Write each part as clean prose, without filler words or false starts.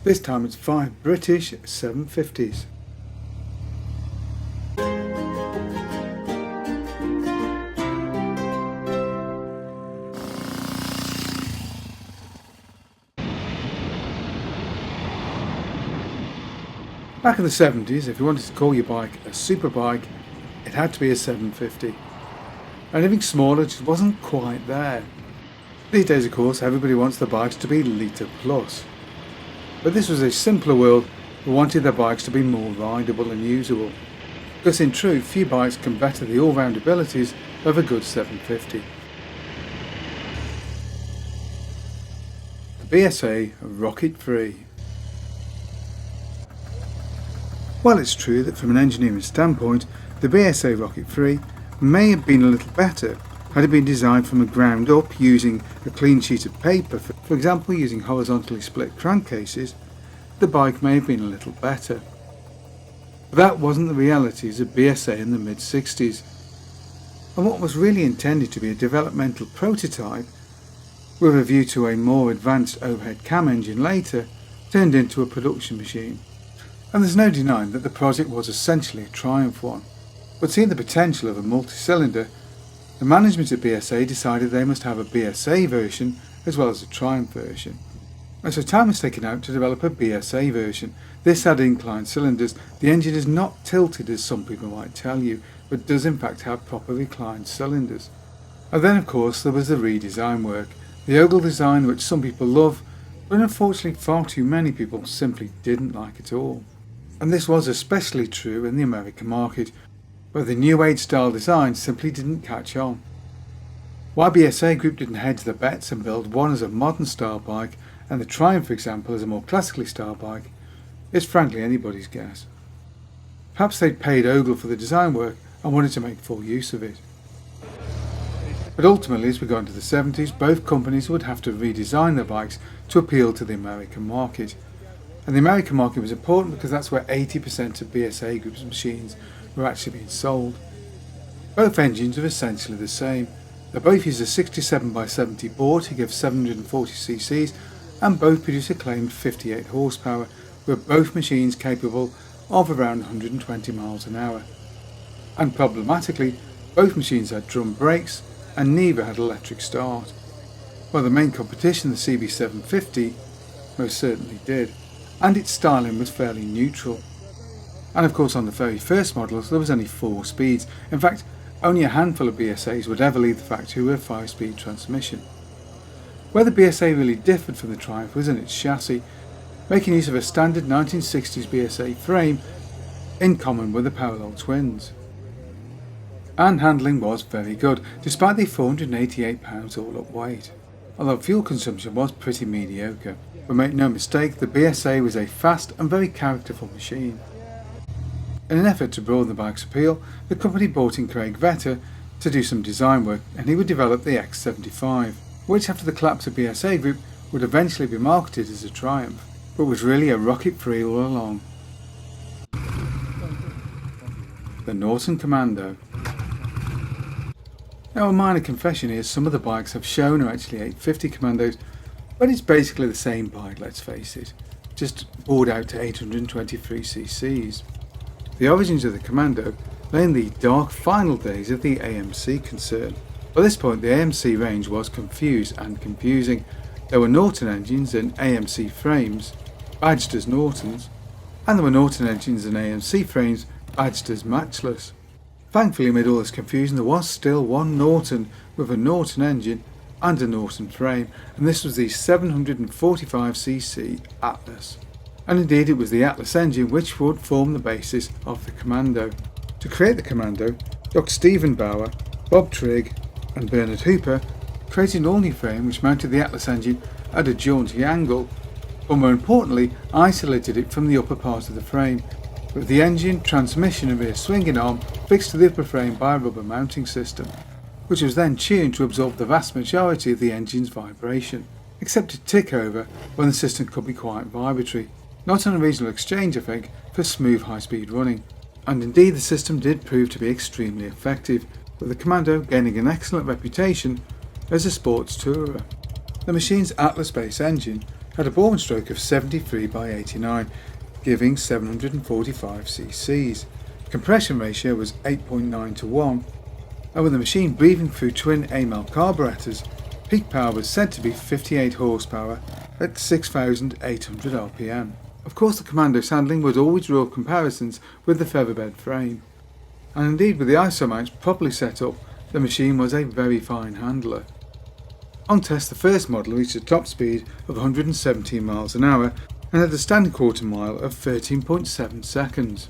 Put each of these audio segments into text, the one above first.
This time it's 5 British 750s. Back in the 70s, if you wanted to call your bike a Superbike, it had to be a 750. Anything smaller just wasn't quite there. These days, of course, everybody wants their bikes to be litre plus. But this was a simpler world who wanted their bikes to be more rideable and usable. Because in truth, few bikes can better the all-round abilities of a good 750. The BSA Rocket 3. While it's true that from an engineering standpoint, the BSA Rocket 3 may have been a little better had it been designed from the ground up using a clean sheet of paper, for example using horizontally split crankcases, the bike may have been a little better. But that wasn't the realities of BSA in the mid-60s, and what was really intended to be a developmental prototype with a view to a more advanced overhead cam engine later turned into a production machine. And there's no denying that the project was essentially a triumph one, but seeing the potential of a multi-cylinder, the management at BSA decided they must have a BSA version as well as a Triumph version. And so time was taken out to develop a BSA version. This had inclined cylinders. The engine is not tilted as some people might tell you, but does in fact have proper reclined cylinders. And then of course there was the redesign work, the oval design which some people love, but unfortunately far too many people simply didn't like at all. And this was especially true in the American market, where the new age style design simply didn't catch on. Why BSA Group didn't hedge their bets and build one as a modern style bike and the Triumph, for example, as a more classically style bike is frankly anybody's guess. Perhaps they'd paid Ogle for the design work and wanted to make full use of it. But ultimately, as we got into the 70s, both companies would have to redesign their bikes to appeal to the American market. And the American market was important because that's where 80% of BSA Group's machines were actually being sold. Both engines are essentially the same. They both use a 67x70 bore to give 740 cc's and both produce a claimed 58 horsepower, with both machines capable of around 120 miles an hour. And problematically, both machines had drum brakes and neither had electric start. While the main competition, the CB750, most certainly did, and its styling was fairly neutral. And of course on the very first models there was only 4 speeds. In fact, only a handful of BSAs would ever leave the factory with a 5-speed transmission. Where the BSA really differed from the Triumph was in its chassis, making use of a standard 1960s BSA frame in common with the parallel twins. And handling was very good, despite the 488 pounds all-up weight, although fuel consumption was pretty mediocre. But make no mistake, the BSA was a fast and very characterful machine. In an effort to broaden the bike's appeal, the company brought in Craig Vetter to do some design work, and he would develop the X75, which after the collapse of BSA Group would eventually be marketed as a Triumph, but was really a Rocket 3 all along. The Norton Commando. Now a minor confession here, some of the bikes I've shown are actually 850 Commandos, but it's basically the same bike, let's face it, just bored out to 823 cc's. The origins of the Commando lay in the dark final days of the AMC concern. By this point the AMC range was confused and confusing. There were Norton engines and AMC frames, badged as Nortons, and there were Norton engines and AMC frames badged as matchless. Thankfully amid all this confusion there was still one Norton with a Norton engine and a Norton frame, and this was the 745cc Atlas. And indeed it was the Atlas engine which would form the basis of the Commando. To create the Commando, Dr. Stephen Bauer, Bob Trigg and Bernard Hooper created an all-new frame which mounted the Atlas engine at a jaunty angle, but more importantly isolated it from the upper part of the frame, with the engine, transmission and rear swinging arm fixed to the upper frame by a rubber mounting system, which was then tuned to absorb the vast majority of the engine's vibration, except to tick over when the system could be quite vibratory, not on a regional exchange I think, for smooth high-speed running. And indeed the system did prove to be extremely effective, with the Commando gaining an excellent reputation as a sports tourer. The machine's Atlas base engine had a bore and stroke of 73 by 89, giving 745 cc's. Compression ratio was 8.9 to 1, and with the machine breathing through twin AML carburetors, peak power was said to be 58 horsepower at 6,800 rpm. Of course, the Commando's handling would always draw comparisons with the featherbed frame, and indeed with the ISO mounts properly set up, the machine was a very fine handler. On test, the first model reached a top speed of 117 miles an hour and had a standing quarter mile of 13.7 seconds.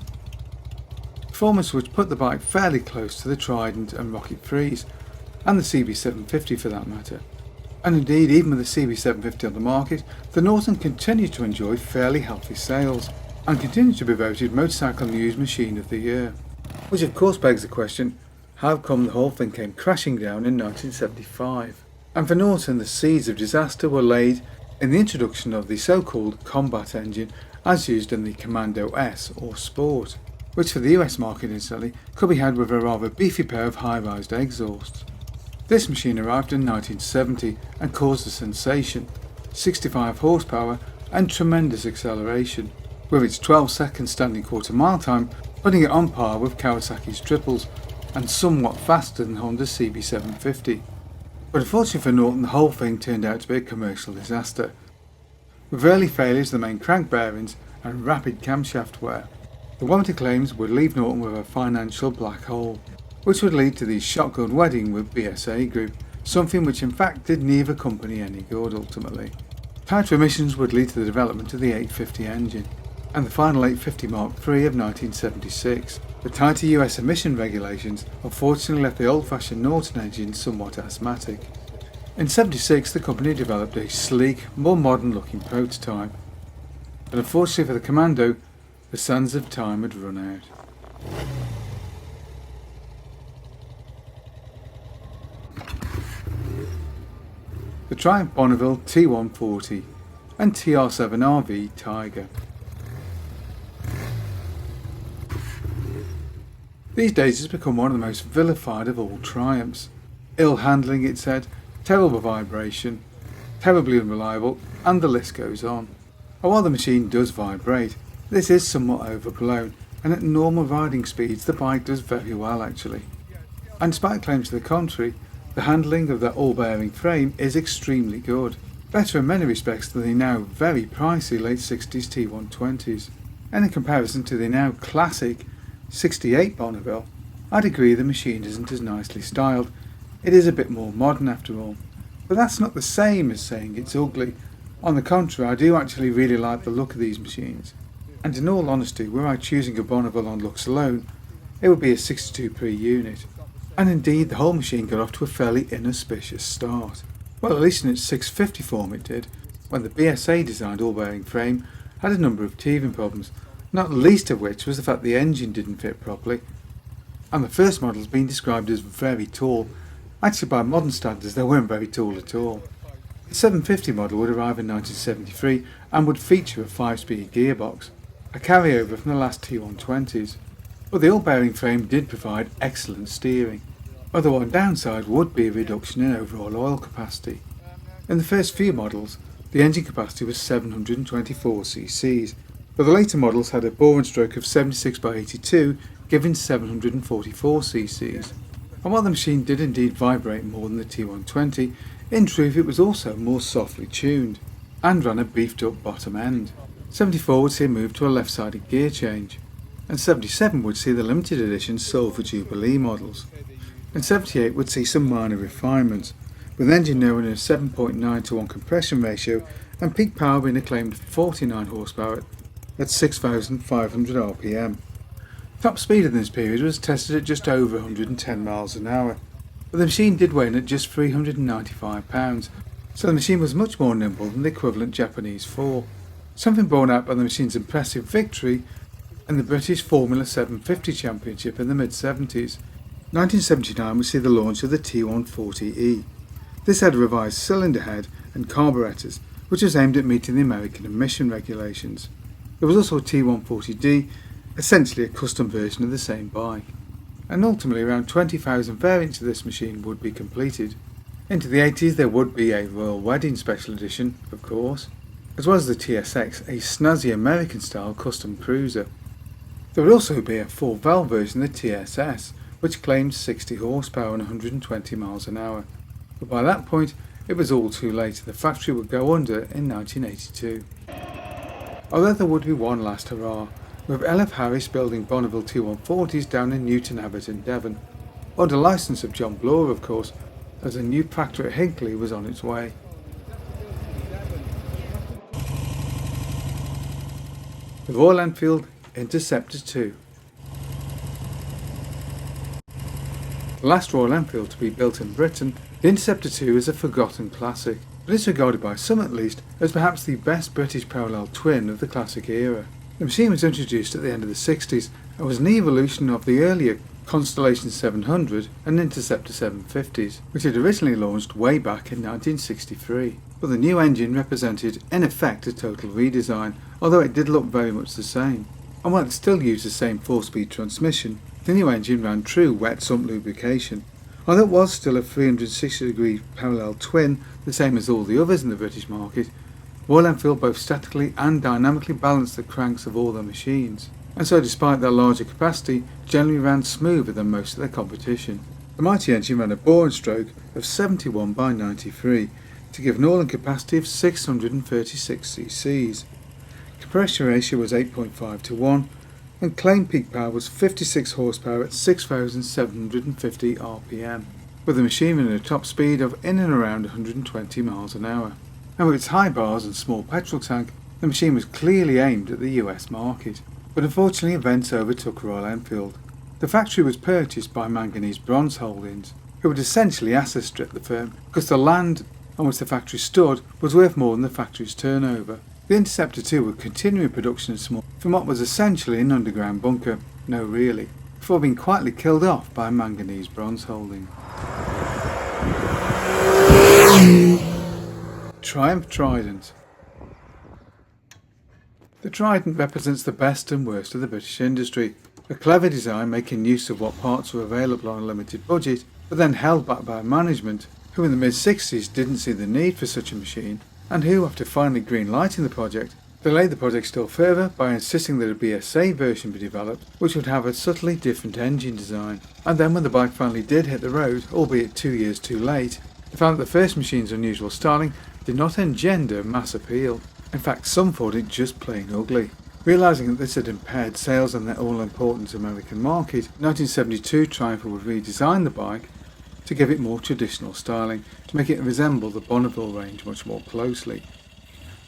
Performance would put the bike fairly close to the Trident and Rocket 3s, and the CB750 for that matter. And indeed, even with the CB750 on the market, the Norton continued to enjoy fairly healthy sales, and continued to be voted Motorcycle News Machine of the Year. Which of course begs the question, how come the whole thing came crashing down in 1975? And for Norton, the seeds of disaster were laid in the introduction of the so-called combat engine as used in the Commando S or Sport, which for the US market incidentally could be had with a rather beefy pair of high-rised exhausts. This machine arrived in 1970 and caused a sensation, 65 horsepower and tremendous acceleration, with its 12-second standing quarter mile time putting it on par with Kawasaki's triples and somewhat faster than Honda's CB750. But unfortunately for Norton, the whole thing turned out to be a commercial disaster, with early failures of the main crank bearings and rapid camshaft wear. The warranty claims would leave Norton with a financial black hole, which would lead to the shotgun wedding with BSA Group, something which in fact did neither company any good ultimately. Tighter emissions would lead to the development of the 850 engine, and the final 850 Mark III of 1976. The tighter US emission regulations unfortunately left the old-fashioned Norton engine somewhat asthmatic. In 76 the company developed a sleek, more modern looking prototype, but unfortunately for the Commando, the sands of time had run out. The Triumph Bonneville T140 and TR7RV Tiger. These days it's become one of the most vilified of all Triumphs. Ill handling, it said, terrible vibration, terribly unreliable, and the list goes on. And while the machine does vibrate, this is somewhat overblown, and at normal riding speeds the bike does very well actually. And despite claims to the contrary, the handling of that all-bearing frame is extremely good, better in many respects than the now very pricey late 60s T120s. And in comparison to the now classic 68 Bonneville, I'd agree the machine isn't as nicely styled. It is a bit more modern after all, but that's not the same as saying it's ugly. On the contrary, I do actually really like the look of these machines, and in all honesty, were I choosing a Bonneville on looks alone, it would be a 62p unit. And indeed the whole machine got off to a fairly inauspicious start. Well, at least in its 650 form it did, when the BSA designed all-bearing frame had a number of teething problems, not least of which was the fact the engine didn't fit properly, and the first model has been described as very tall. Actually by modern standards they weren't very tall at all. The 750 model would arrive in 1973 and would feature a 5-speed gearbox, a carryover from the last T120s. But the all-bearing frame did provide excellent steering, although one downside would be a reduction in overall oil capacity. In the first few models, the engine capacity was 724 cc's, but the later models had a bore and stroke of 76 by 82, giving 744 cc's. And while the machine did indeed vibrate more than the T120, in truth it was also more softly tuned, and ran a beefed up bottom end. 74 would see a move to a left-sided gear change, and 77 would see the limited edition sold for Jubilee models, and 78 would see some minor refinements, with the engine now in a 7.9 to 1 compression ratio and peak power being a claimed 49 horsepower at 6,500 rpm. Top speed in this period was tested at just over 110 miles an hour, but the machine did weigh in at just 395 pounds, so the machine was much more nimble than the equivalent Japanese 4, something borne out by the machine's impressive victory in the British Formula 750 Championship in the mid-70s. 1979 would see the launch of the T140E. This had a revised cylinder head and carburetors, which was aimed at meeting the American emission regulations. There was also a T140D, essentially a custom version of the same bike, and ultimately around 20,000 variants of this machine would be completed. Into the 80s there would be a Royal Wedding Special Edition, of course, as well as the TSX, a snazzy American-style custom cruiser. There would also be a 4-valve version of the TSS, which claimed 60 horsepower and 120 miles an hour. But by that point, it was all too late. The factory would go under in 1982. Although there would be one last hurrah, with L.F. Harris building Bonneville T140s down in Newton Abbot in Devon, under licence of John Bloor of course, as a new factory at Hinckley was on its way. The Royal Enfield Interceptor 2. The last Royal Enfield to be built in Britain, the Interceptor 2 is a forgotten classic, but is regarded by some at least as perhaps the best British parallel twin of the classic era. The machine was introduced at the end of the 60s and was an evolution of the earlier Constellation 700 and Interceptor 750s, which had originally launched way back in 1963. But the new engine represented in effect a total redesign, although it did look very much the same. And while it still used the same 4-speed transmission, the new engine ran true wet sump lubrication. Although it was still a 360-degree parallel twin, the same as all the others in the British market, Royal Enfield both statically and dynamically balanced the cranks of all their machines, and so despite their larger capacity, generally ran smoother than most of their competition. The mighty engine ran a bore and stroke of 71 by 93 to give an all-in capacity of 636 cc's. Compression ratio was 8.5 to 1, and claimed peak power was 56 horsepower at 6,750 rpm, with the machine running a top speed of in and around 120 miles an hour. And with its high bars and small petrol tank, the machine was clearly aimed at the US market. But unfortunately events overtook Royal Enfield. The factory was purchased by Manganese Bronze Holdings, who would essentially asset strip the firm because the land on which the factory stood was worth more than the factory's turnover. The Interceptor 2 would continue in production small from what was essentially an underground bunker, no really, before being quietly killed off by Manganese Bronze Holding. Triumph Trident. The Trident represents the best and worst of the British industry, a clever design making use of what parts were available on a limited budget, but then held back by management, who in the mid-60s didn't see the need for such a machine, and who, after finally green-lighting the project, delayed the project still further by insisting that a BSA version be developed, which would have a subtly different engine design. And then when the bike finally did hit the road, albeit 2 years too late, they found that the first machine's unusual styling did not engender mass appeal. In fact, some thought it just plain ugly. Realising that this had impaired sales on their all-important American market, in 1972 Triumph would redesign the bike to give it more traditional styling, to make it resemble the Bonneville range much more closely.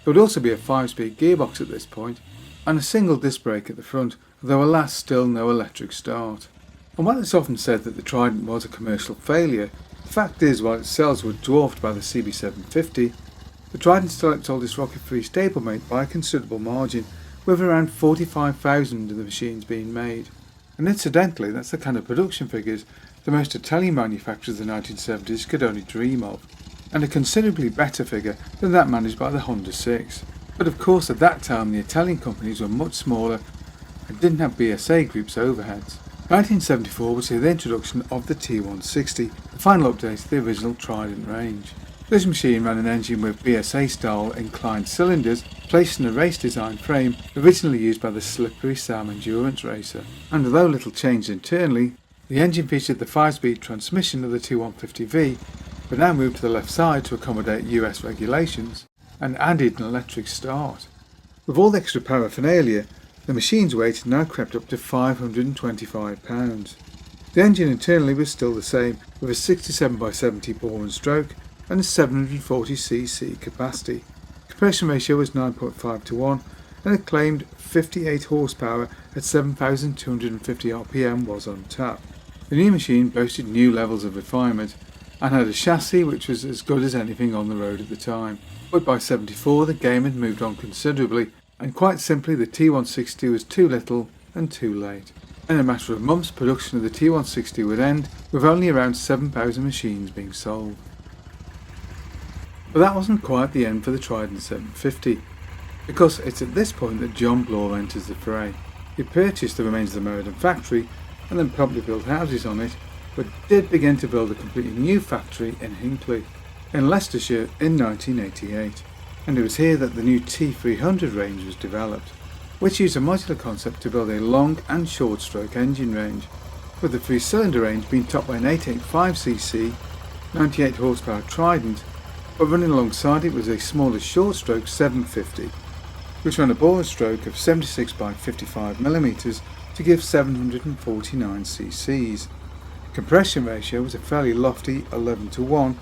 There would also be a 5-speed gearbox at this point, and a single disc brake at the front, though alas still no electric start. And while it's often said that the Trident was a commercial failure, the fact is while its sales were dwarfed by the CB750, the Trident still outsold its rocket-free stablemate by a considerable margin, with around 45,000 of the machines being made. And incidentally, that's the kind of production figures the most Italian manufacturers of the 1970s could only dream of, and a considerably better figure than that managed by the Honda 6. But of course at that time the Italian companies were much smaller and didn't have BSA Group's overheads. 1974 would see the introduction of the T160, the final update to the original Trident range. This machine ran an engine with BSA-style inclined cylinders placed in a race-design frame originally used by the slippery Sam endurance racer. And although little changed internally, the engine featured the 5-speed transmission of the T150V, but now moved to the left side to accommodate US regulations, and added an electric start. With all the extra paraphernalia, the machine's weight had now crept up to 525 pounds. The engine internally was still the same, with a 67x70 bore and stroke, and a 740cc capacity. Compression ratio was 9.5 to 1, and a claimed 58 horsepower at 7,250 rpm was on tap. The new machine boasted new levels of refinement, and had a chassis which was as good as anything on the road at the time. But by 74 the game had moved on considerably, and quite simply the T160 was too little and too late. In a matter of months production of the T160 would end, with only around 7,000 machines being sold. But that wasn't quite the end for the Trident 750, because it's at this point that John Bloor enters the fray. He purchased the remains of the Meriden factory and then promptly built houses on it, but did begin to build a completely new factory in Hinckley, in Leicestershire in 1988. And it was here that the new T300 range was developed, which used a modular concept to build a long and short stroke engine range, with the 3-cylinder range being topped by an 885cc 98 horsepower Trident, but running alongside it was a smaller short stroke 750, which ran a bore stroke of 76 by 55mm to give 749 cc's. Compression ratio was a fairly lofty 11:1,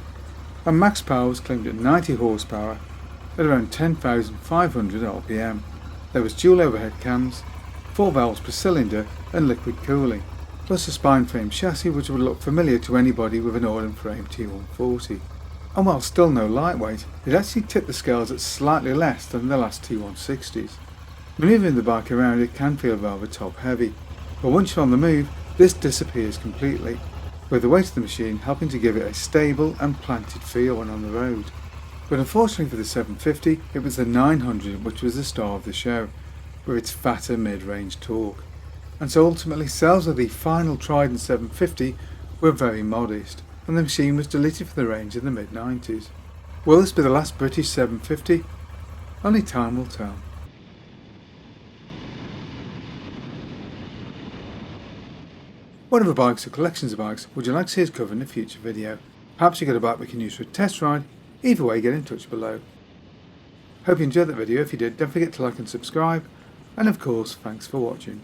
and max power was claimed at 90 horsepower at around 10,500 rpm. There was dual overhead cams, 4 valves per cylinder and liquid cooling, plus a spine frame chassis which would look familiar to anybody with an Norton frame T140. And while still no lightweight, it actually tipped the scales at slightly less than the last T160s. Manoeuvring the bike around it can feel rather top heavy, but once you're on the move, this disappears completely, with the weight of the machine helping to give it a stable and planted feel when on the road. But unfortunately for the 750, it was the 900 which was the star of the show, with its fatter mid-range torque. And so ultimately sales of the final Trident 750 were very modest, and the machine was deleted from the range in the mid-90s. Will this be the last British 750? Only time will tell. What other bikes or collections of bikes would you like to see us cover in a future video? Perhaps you got a bike we can use for a test ride. Either way, get in touch below. Hope you enjoyed that video. If you did, don't forget to like and subscribe, and of course, thanks for watching.